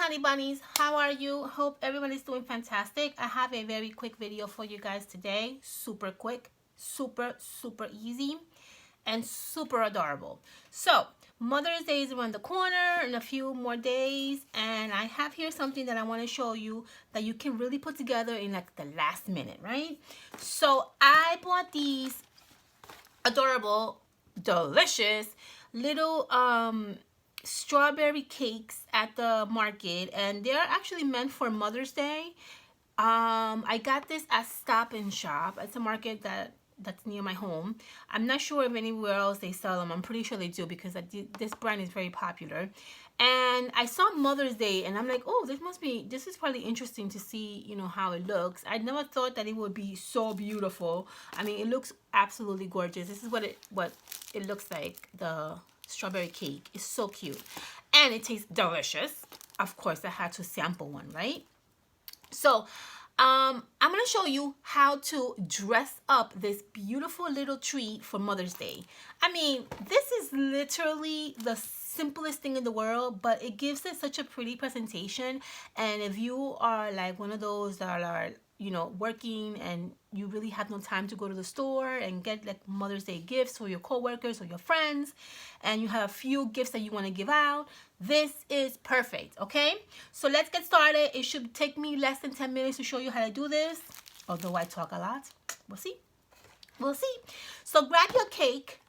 honey bunnies, how are you? Hope everyone is doing fantastic. I have a very quick video for you guys today. Super quick, super easy, and super adorable. So Mother's Day is around the corner in a few more days, and I have here something that I want to show you that you can really put together in like the last minute, right? So I bought these adorable, delicious little strawberry cakes at the market, and they're actually meant for Mother's Day. I got this at Stop and Shop. It's a market that's near my home. I'm not sure if anywhere else they sell them. I'm pretty sure they do because this brand is very popular. And I saw Mother's Day and I'm like, oh, this is probably interesting to see, you know, how it looks. I never thought that it would be so beautiful. I mean, it looks absolutely gorgeous. This is what it looks like. The strawberry cake is so cute. And it tastes delicious. Of course, I had to sample one, right? So I'm going to show you how to dress up this beautiful little treat for Mother's Day. I mean, this is literally the simplest thing in the world, but it gives it such a pretty presentation. And if you are like one of those that are, you know, working and you really have no time to go to the store and get like Mother's Day gifts for your coworkers or your friends, and you have a few gifts that you want to give out, this is perfect. Okay, so let's get started. It should take me less than 10 minutes to show you how to do this, although I talk a lot. We'll see. So grab your cake.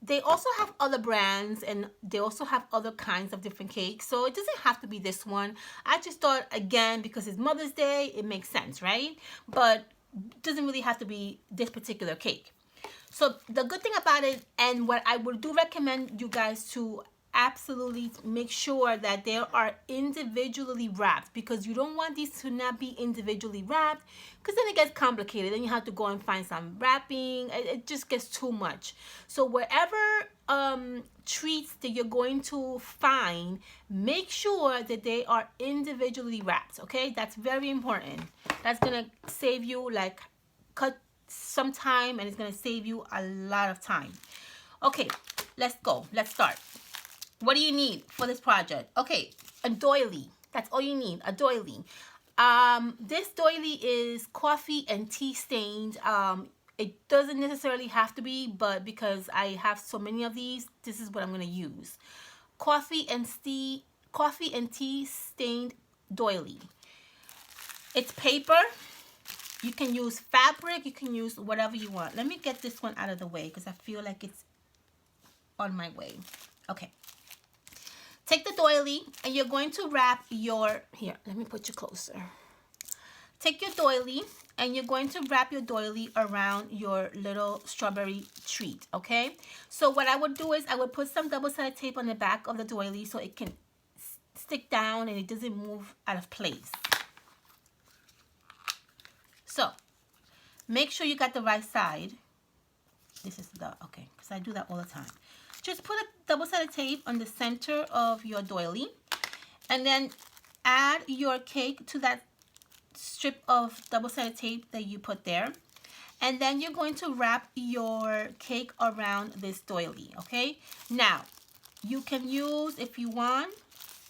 They also have other brands and they also have other kinds of different cakes, so it doesn't have to be this one. I just thought, again, because it's Mother's Day, it makes sense, right? But it doesn't really have to be this particular cake. So the good thing about it, and what I would recommend you guys to absolutely make sure that they are individually wrapped, because you don't want these to not be individually wrapped, because then it gets complicated. Then you have to go and find some wrapping. It just gets too much. So wherever treats that you're going to find, make sure that they are individually wrapped. Okay, that's very important. That's gonna save you like cut some time, and it's gonna save you a lot of time. Okay, let's go. Let's start. What do you need for this project? Okay, a doily. That's all you need, a doily. This doily is coffee and tea stained. It doesn't necessarily have to be, but because I have so many of these, this is what I'm going to use. Coffee and tea stained doily. It's paper. You can use fabric. You can use whatever you want. Let me get this one out of the way because I feel like it's on my way. Okay. Take the doily and you're going to wrap your, here, let me put you closer. Take your doily and you're going to wrap your doily around your little strawberry treat, okay? So what I would do is I would put some double-sided tape on the back of the doily so it can stick down and it doesn't move out of place. So make sure you got the right side. This is the, okay, because I do that all the time. Just put a double-sided tape on the center of your doily and then add your cake to that strip of double-sided tape that you put there. And then you're going to wrap your cake around this doily, okay? Now, you can use, if you want,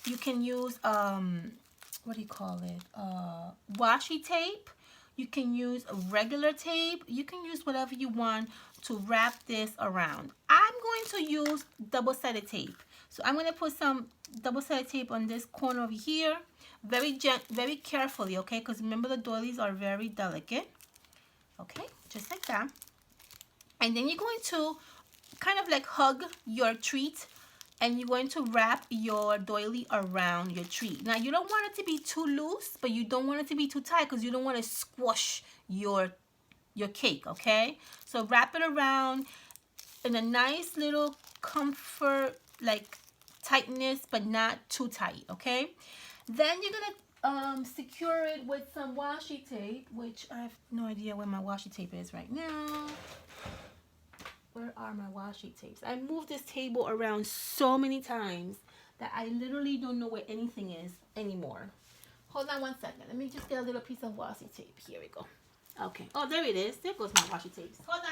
you can use, what do you call it? Washi tape. You can use regular tape. You can use whatever you want to wrap this around. I'm going to use double-sided tape. So I'm going to put some double-sided tape on this corner over here. Very carefully, okay? Because remember the doilies are very delicate. Okay, just like that. And then you're going to kind of like hug your treat, and you're going to wrap your doily around your treat. Now, you don't want it to be too loose, but you don't want it to be too tight because you don't want to squash your cake, okay? So wrap it around in a nice little comfort, like tightness, but not too tight, okay? Then you're gonna secure it with some washi tape, which I have no idea where my washi tape is right now. Where are my washi tapes? I moved this table around so many times that I literally don't know where anything is anymore. Hold on one second. Let me just get a little piece of washi tape. Here we go. Okay. Oh, there it is. There goes my washi tapes. Hold on.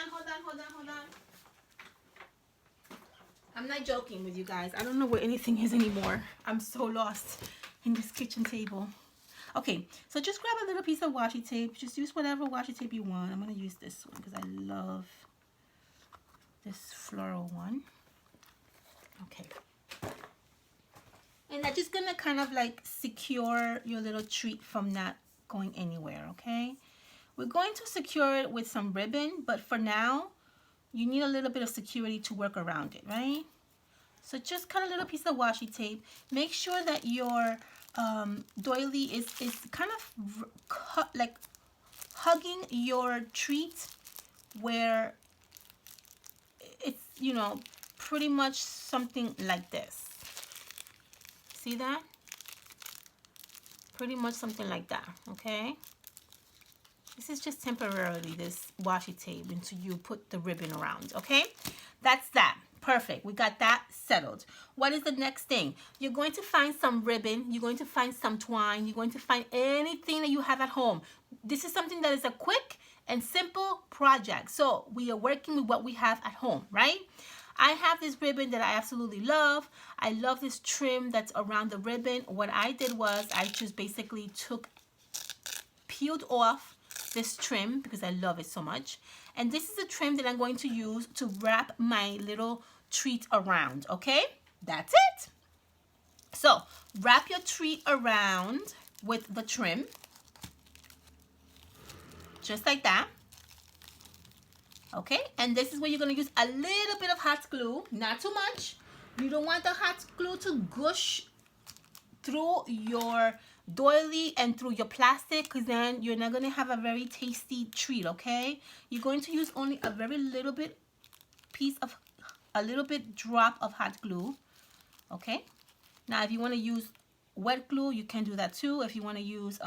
I'm not joking with you guys. I don't know where anything is anymore. I'm so lost. in this kitchen table. Okay, so just grab a little piece of washi tape. Just use whatever washi tape you want. I'm going to use this one because I love this floral one. Okay. And I'm just going to kind of like secure your little treat from not going anywhere, okay? We're going to secure it with some ribbon, but for now, you need a little bit of security to work around it, right? So just cut a little piece of washi tape. Make sure that your doily is kind of like hugging your treat where it's, you know, pretty much something like this. See that? Pretty much something like that, okay? This is just temporarily, this washi tape, until you put the ribbon around, okay? That's that. Perfect. We got that settled. What is the next thing? You're going to find some ribbon. You're going to find some twine. You're going to find anything that you have at home. This is something that is a quick and simple project. So we are working with what we have at home, right? I have this ribbon that I absolutely love. I love this trim that's around the ribbon. What I did was I just basically peeled off this trim because I love it so much. And this is the trim that I'm going to use to wrap my little treat around, okay? That's it. So wrap your treat around with the trim, just like that. Okay, and this is where you're going to use a little bit of hot glue, not too much. You don't want the hot glue to gush through your doily and through your plastic, because then you're not going to have a very tasty treat, okay? You're going to use only a very little bit drop of hot glue, okay? Now, if you want to use wet glue, you can do that too. If you want to use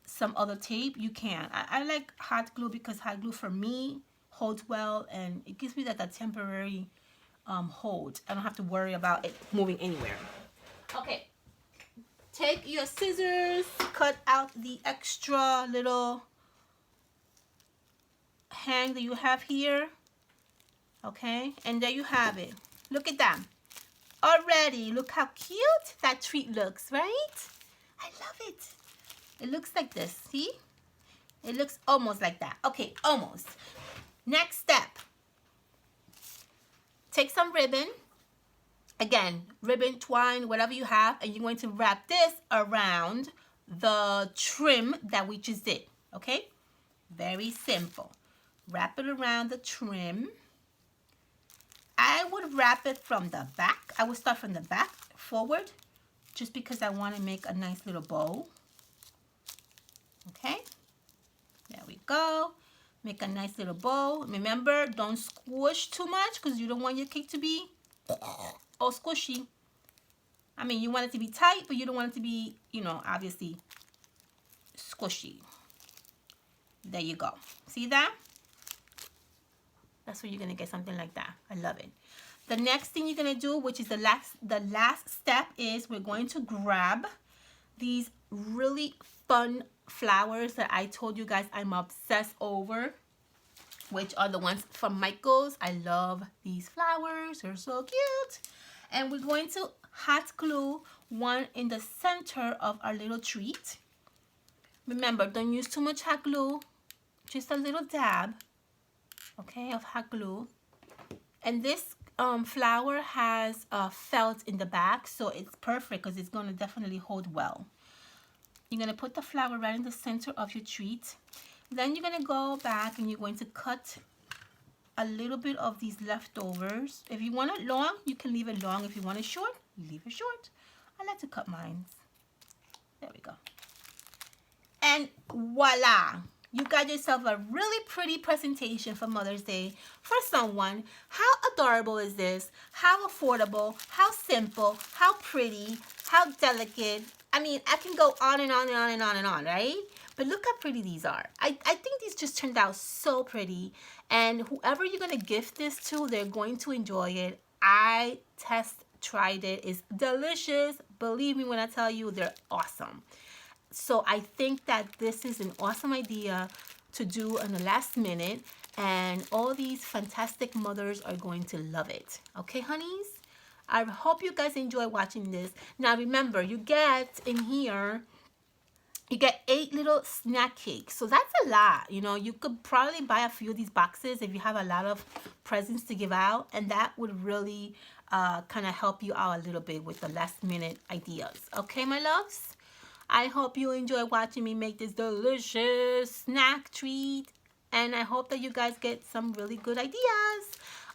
some other tape, you can. I like hot glue because hot glue for me holds well, and it gives me that temporary hold. I don't have to worry about it moving anywhere. Okay, take your scissors, cut out the extra little hang that you have here. Okay, and there you have it. Look at that. Already, look how cute that treat looks, right? I love it. It looks like this, see? It looks almost like that. Okay, almost. Next step. Take some ribbon. Again, ribbon, twine, whatever you have, and you're going to wrap this around the trim that we just did, okay? Very simple. Wrap it around the trim. I would wrap it from the back. I would start from the back forward, just because I want to make a nice little bow. Okay, there we go. Make a nice little bow. Remember, don't squish too much because you don't want your cake to be all squishy. I mean, you want it to be tight, but you don't want it to be, you know, obviously squishy. There you go. See that? That's where you're going to get something like that. I love it. The next thing you're going to do, which is the last step, is we're going to grab these really fun flowers that I told you guys I'm obsessed over, which are the ones from Michaels. I love these flowers. They're so cute. And we're going to hot glue one in the center of our little treat. Remember, don't use too much hot glue. Just a little dab, okay, of hot glue. And this flower has felt in the back, so it's perfect because it's going to definitely hold well. You're going to put the flower right in the center of your treat. Then you're going to go back and you're going to cut a little bit of these leftovers. If you want it long, you can leave it long. If you want it short, leave it short. I like to cut mine. There we go. And voila! You got yourself a really pretty presentation for Mother's Day for someone. How adorable is this? How affordable? How simple? How pretty? How delicate? I mean, I can go on and on and on and on and on, right? But look how pretty these are. I think these just turned out so pretty. And whoever you're going to gift this to, they're going to enjoy it. I tried it. It's delicious. Believe me when I tell you, they're awesome. So I think that this is an awesome idea to do in the last minute, and all these fantastic mothers are going to love it. Okay, honeys? I hope you guys enjoy watching this. Now remember, you get in here, you get 8 little snack cakes. So that's a lot. You know, you could probably buy a few of these boxes if you have a lot of presents to give out. And that would really kind of help you out a little bit with the last minute ideas. Okay, my loves? I hope you enjoy watching me make this delicious snack treat. And I hope that you guys get some really good ideas.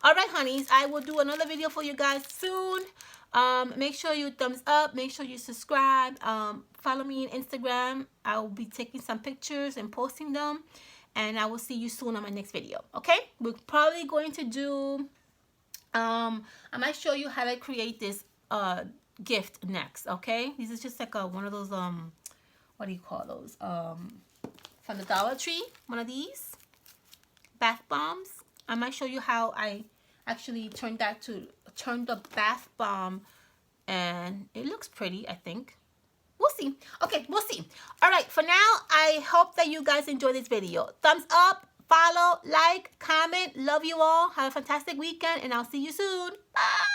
All right, honeys, I will do another video for you guys soon. Make sure you thumbs up. Make sure you subscribe. Follow me on Instagram. I will be taking some pictures and posting them. And I will see you soon on my next video. Okay? We're probably going to do... I might show you how to create this gift next. Okay? This is just like one of those... what do you call those? From the Dollar Tree. One of these. Bath bombs. I might show you how I actually turn the bath bomb, and it looks pretty, I think. We'll see. Okay, we'll see. All right, for now, I hope that you guys enjoy this video. Thumbs up, follow, like, comment. Love you all. Have a fantastic weekend, and I'll see you soon. Bye.